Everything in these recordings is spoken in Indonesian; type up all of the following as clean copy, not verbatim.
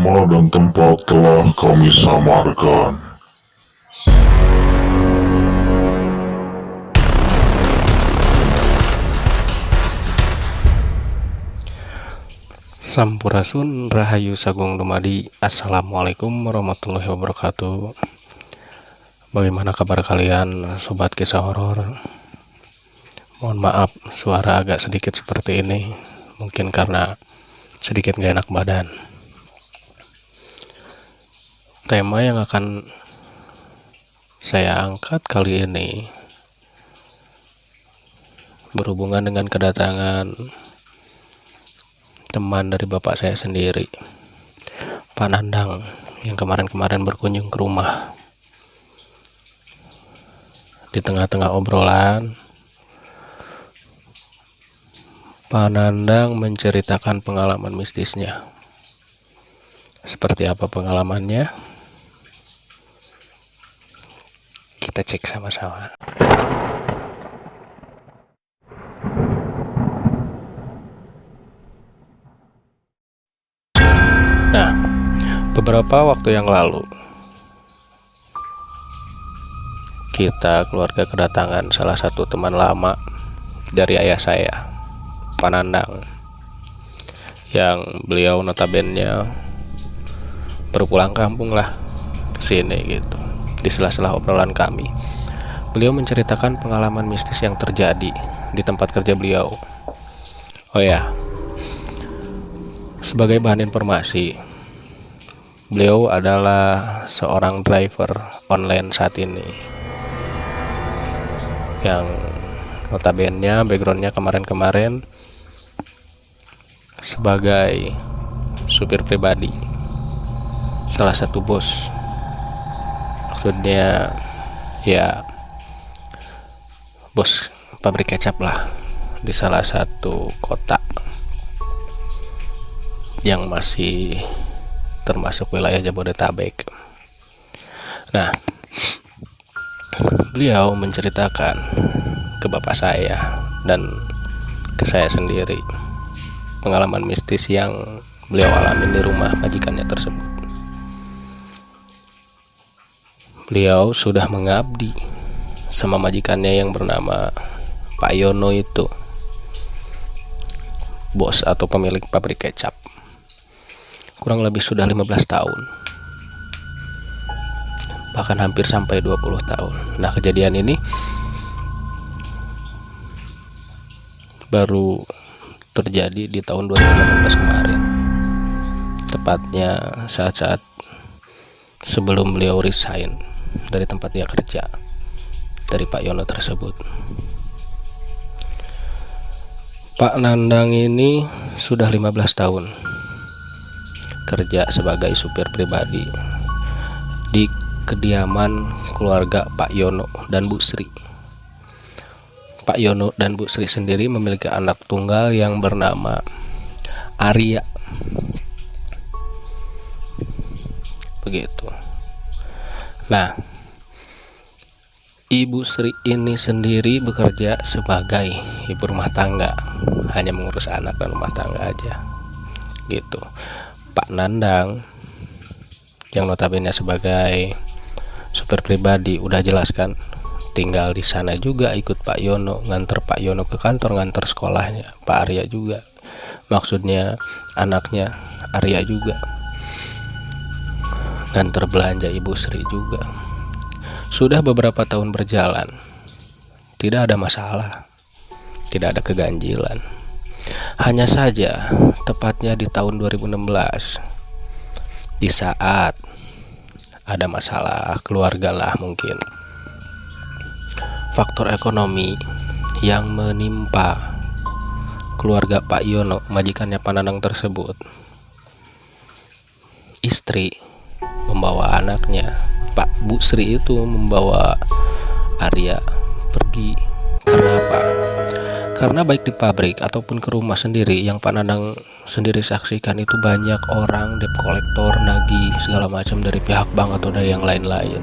Nama dan tempat telah kami samarkan. Sampurasun Rahayu Sagung Dumadi. Assalamualaikum warahmatullahi wabarakatuh. Bagaimana kabar kalian sobat kisah horor? Mohon maaf suara agak sedikit seperti ini, mungkin karena sedikit gak enak badan. Tema yang akan saya angkat kali ini berhubungan dengan kedatangan teman dari bapak saya sendiri, Pak Nandang, yang kemarin-kemarin berkunjung ke rumah. Di tengah-tengah obrolan, Pak Nandang menceritakan pengalaman mistisnya. Seperti apa pengalamannya? Kita cek sama-sama. Nah, beberapa waktu yang lalu kita keluarga kedatangan salah satu teman lama dari ayah saya, Pak Nandang, yang beliau notabene baru pulang kampung lah ke sini gitu. Di sela-sela obrolan kami, beliau menceritakan pengalaman mistis yang terjadi di tempat kerja beliau. Oh ya, sebagai bahan informasi, beliau adalah seorang driver online saat ini, yang notabene backgroundnya kemarin-kemarin sebagai supir pribadi salah satu bos. Maksudnya ya bos pabrik kecap lah di salah satu kota yang masih termasuk wilayah Jabodetabek. Nah, beliau menceritakan ke bapak saya dan ke saya sendiri pengalaman mistis yang beliau alami di rumah majikannya tersebut. Beliau sudah mengabdi sama majikannya yang bernama Pak Yono itu, bos atau pemilik pabrik kecap, kurang lebih sudah 15 tahun, bahkan hampir sampai 20 tahun. Nah, kejadian ini baru terjadi di tahun 2018 kemarin, tepatnya saat-saat sebelum beliau resign dari tempat dia kerja dari Pak Yono tersebut. Pak Nandang ini sudah 15 tahun kerja sebagai supir pribadi di kediaman keluarga Pak Yono dan Bu Sri. Pak Yono dan Bu Sri sendiri memiliki anak tunggal yang bernama Arya. Begitu. Nah, Ibu Sri ini sendiri bekerja sebagai ibu rumah tangga, hanya mengurus anak dan rumah tangga aja gitu. Pak Nandang yang notabene sebagai supir pribadi udah jelaskan tinggal di sana juga, ikut Pak Yono, nganter Pak Yono ke kantor, nganter sekolahnya Pak Arya juga, maksudnya anaknya Arya juga, nganter belanja Ibu Sri juga. Sudah beberapa tahun berjalan, tidak ada masalah, tidak ada keganjilan. Hanya saja tepatnya di tahun 2016, di saat ada masalah keluarga lah, mungkin faktor ekonomi yang menimpa keluarga Pak Yono, majikannya Pak Nandang tersebut, istri membawa anaknya, Pak Bu Sri itu membawa Arya pergi. Karena apa? Karena baik di pabrik ataupun ke rumah sendiri yang Pak Nandang sendiri saksikan, itu banyak orang debt collector, nagih segala macam dari pihak bank atau dari yang lain-lain.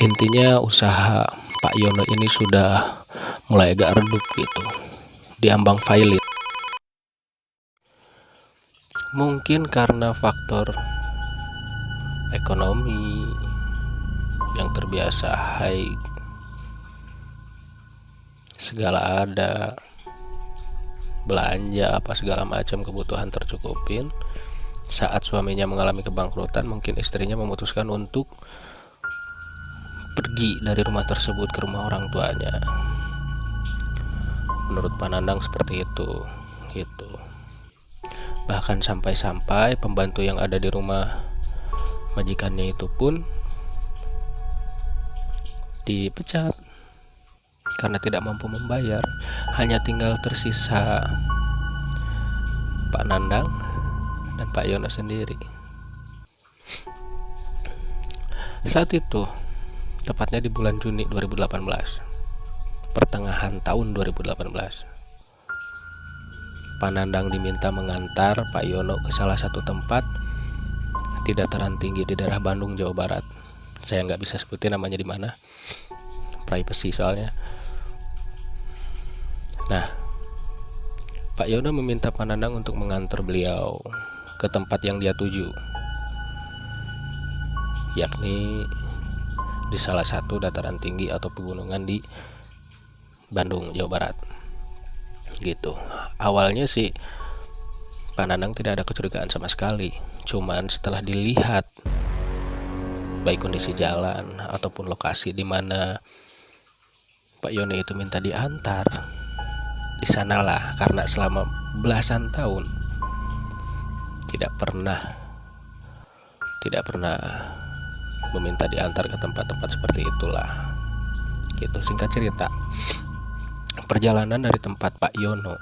Intinya usaha Pak Yono ini sudah mulai agak redup gitu, diambang failit. Mungkin karena faktor ekonomi yang terbiasa high, segala ada, belanja apa segala macam kebutuhan tercukupin. Saat suaminya mengalami kebangkrutan, mungkin istrinya memutuskan untuk pergi dari rumah tersebut ke rumah orang tuanya. Menurut Pak Nandang seperti itu gitu. Bahkan sampai-sampai pembantu yang ada di rumah majikannya itu pun dipecat karena tidak mampu membayar. Hanya tinggal tersisa Pak Nandang dan Pak Yono sendiri. Saat itu, tepatnya di bulan Juni 2018, pertengahan tahun 2018, Pak Nandang diminta mengantar Pak Yono ke salah satu tempat di dataran tinggi di daerah Bandung, Jawa Barat. Saya nggak bisa sebutin namanya di mana, privacy soalnya. Nah, Pak Yono meminta Pak Nandang untuk mengantar beliau ke tempat yang dia tuju, yakni di salah satu dataran tinggi atau pegunungan di Bandung, Jawa Barat. Gitu. Awalnya sih Pak Nandang tidak ada kecurigaan sama sekali. Cuman setelah dilihat baik kondisi jalan ataupun lokasi di mana Pak Yono itu minta diantar, di sanalah, karena selama belasan tahun tidak pernah meminta diantar ke tempat-tempat seperti itulah. Gitu. Singkat cerita, perjalanan dari tempat Pak Yono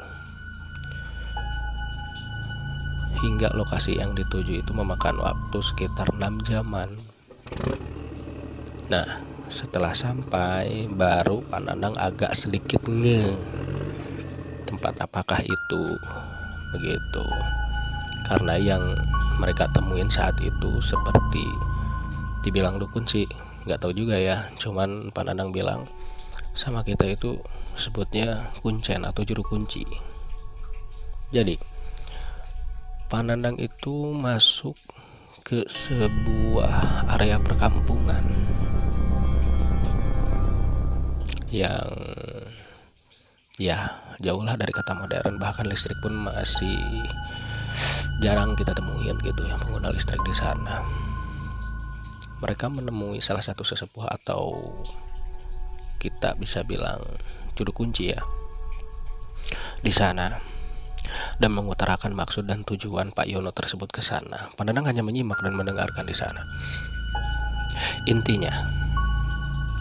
hingga lokasi yang dituju itu memakan waktu sekitar 6 jaman. Nah, setelah sampai baru Pak Nandang agak sedikit tempat apakah itu, begitu. Karena yang mereka temuin saat itu seperti dibilang dukun sih nggak tahu juga ya, cuman Pak Nandang bilang sama kita itu sebutnya kuncen atau juru kunci. Jadi Pak Nandang itu masuk ke sebuah area perkampungan yang ya jauhlah dari kata modern, bahkan listrik pun masih jarang kita temuin gitu ya, pengguna listrik di sana. Mereka menemui salah satu sesepuh atau kita bisa bilang juru kunci ya di sana, dan mengutarakan maksud dan tujuan Pak Yono tersebut ke sana. Pak Nandang hanya menyimak dan mendengarkan di sana. Intinya,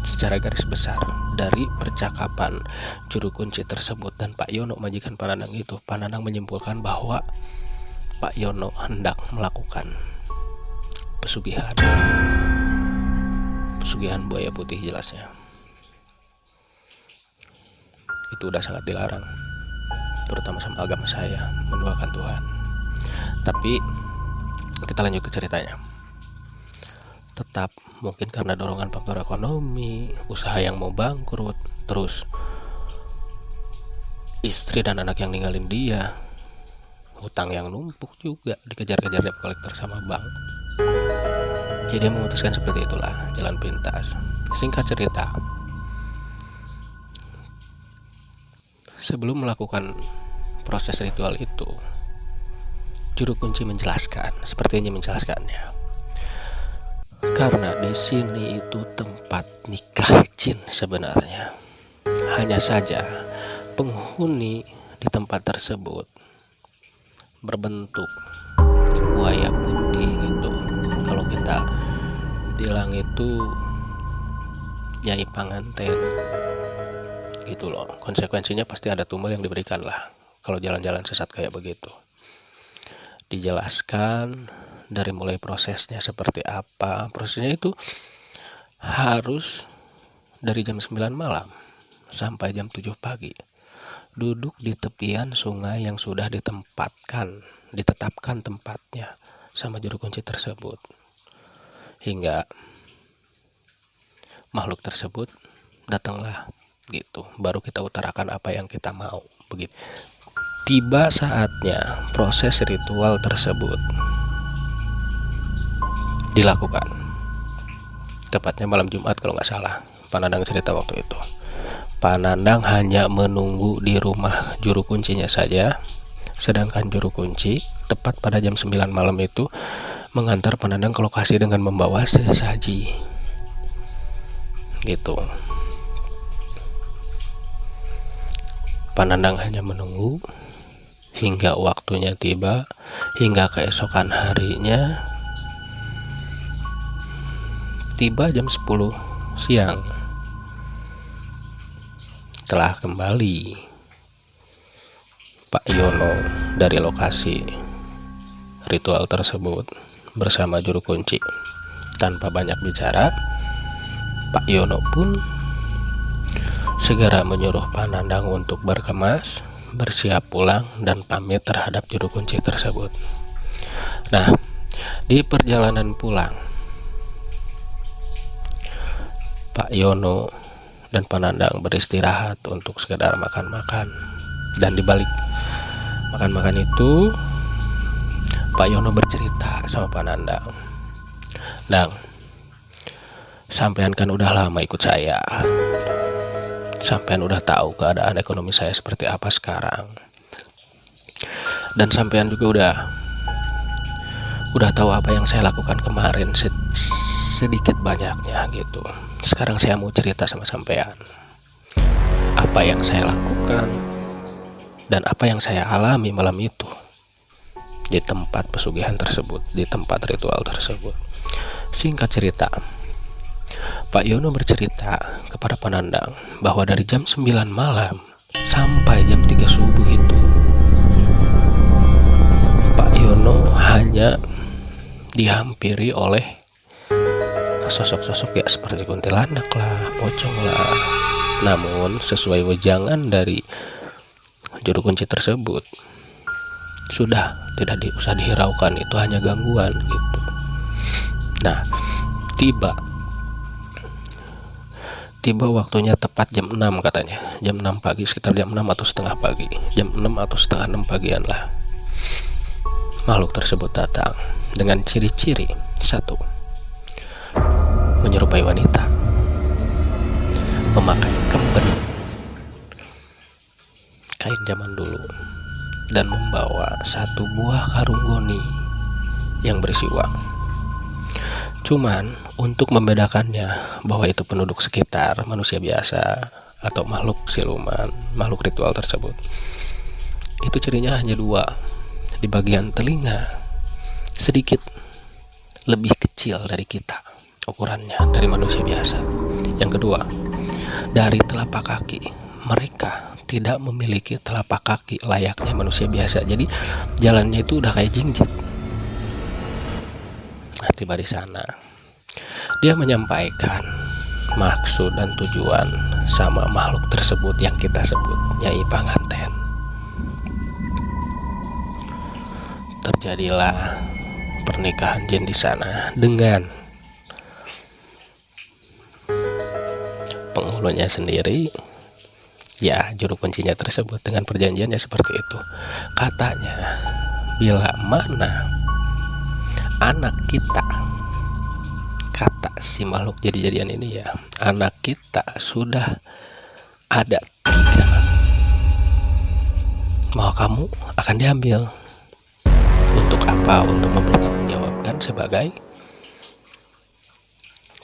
secara garis besar dari percakapan juru kunci tersebut dan Pak Yono majikan Pak Nandang itu, Pak Nandang menyimpulkan bahwa Pak Yono hendak melakukan pesugihan buaya putih. Jelasnya itu udah sangat dilarang, terutama sama agama saya, menduakan Tuhan. Tapi kita lanjut ke ceritanya. Tetap mungkin karena dorongan faktor ekonomi, usaha yang mau bangkrut, terus istri dan anak yang ninggalin dia, hutang yang numpuk juga, dikejar-kejar debt collector sama bank. Jadi dia memutuskan seperti itulah, jalan pintas. Singkat cerita, sebelum melakukan proses ritual itu, juru kunci menjelaskan, seperti ini menjelaskannya. Karena di sini itu tempat nikah jin sebenarnya. Hanya saja penghuni di tempat tersebut berbentuk buaya putih gitu. Kalau kita bilang itu nyai panganten gitu loh. Konsekuensinya pasti ada tumbal yang diberikan lah kalau jalan-jalan sesat kayak begitu. Dijelaskan dari mulai prosesnya seperti apa. Prosesnya itu harus dari jam 9 malam sampai jam 7 pagi duduk di tepian sungai yang sudah ditetapkan tempatnya sama juru kunci tersebut, hingga makhluk tersebut datanglah gitu. Baru kita utarakan apa yang kita mau, begitu. Tiba saatnya proses ritual tersebut dilakukan. Tepatnya malam Jumat kalau nggak salah. Panandang cerita waktu itu. Panandang hanya menunggu di rumah juru kuncinya saja, sedangkan juru kunci tepat pada jam 9 malam itu mengantar Panandang ke lokasi dengan membawa sesaji. Gitu. Panandang hanya menunggu hingga waktunya tiba, hingga keesokan harinya tiba jam 10 siang. Telah kembali Pak Yono dari lokasi ritual tersebut bersama juru kunci. Tanpa banyak bicara, Pak Yono pun segera menyuruh Panandang untuk berkemas, bersiap pulang, dan pamit terhadap juru kunci tersebut. Nah, di perjalanan pulang, Pak Yono dan Panandang beristirahat untuk sekedar makan-makan. Dan di balik makan-makan itu, Pak Yono bercerita sama Panandang, "Dang, sampean kan udah lama ikut saya. Sampean udah tahu keadaan ekonomi saya seperti apa sekarang. Dan sampean juga udah tahu apa yang saya lakukan kemarin sedikit banyaknya gitu. Sekarang saya mau cerita sama sampean apa yang saya lakukan dan apa yang saya alami malam itu di tempat pesugihan tersebut, di tempat ritual tersebut." Singkat cerita, Pak Yono bercerita kepada Panandang bahwa dari jam 9 malam sampai jam 3 subuh itu, Pak Yono hanya dihampiri oleh sosok-sosok ya seperti kuntilanak lah, pocong lah. Namun sesuai wejangan dari juru kunci tersebut, sudah tidak usah dihiraukan, itu hanya gangguan gitu. Nah, tiba waktunya tepat jam 6 katanya, jam 6 pagi, sekitar jam 6 atau setengah pagi, jam 6 atau setengah 6 pagian lah. Makhluk tersebut datang dengan ciri-ciri: satu, menyerupai wanita, memakai kemben kain zaman dulu, dan membawa satu buah karung goni yang berisi uang. Cuman untuk membedakannya bahwa itu penduduk sekitar, manusia biasa atau makhluk siluman, makhluk ritual tersebut, itu cirinya hanya dua. Di bagian telinga sedikit lebih kecil dari kita ukurannya, dari manusia biasa. Yang kedua, dari telapak kaki, mereka tidak memiliki telapak kaki layaknya manusia biasa. Jadi jalannya itu udah kayak jinjit. Nah, tiba di sana, dia menyampaikan maksud dan tujuan sama makhluk tersebut yang kita sebut Nyai Panganten. Terjadilah pernikahan jin di sana dengan penghulunya sendiri, ya juru kuncinya tersebut, dengan perjanjiannya seperti itu. Katanya, bila mana anak kita, kata si makhluk jadi-jadian ini ya, anak kita sudah ada 3, maka kamu akan diambil. Untuk apa? Untuk mempertanggungjawabkan sebagai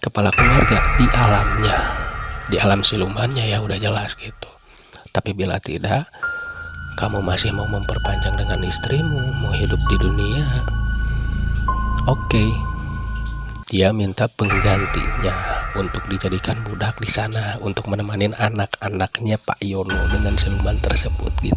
kepala keluarga di alamnya, di alam silumannya ya, udah jelas gitu. Tapi bila tidak, kamu masih mau memperpanjang dengan istrimu, mau hidup di dunia, oke. Dia minta penggantinya untuk dijadikan budak di sana untuk menemani anak-anaknya Pak Yono dengan siluman tersebut gitu.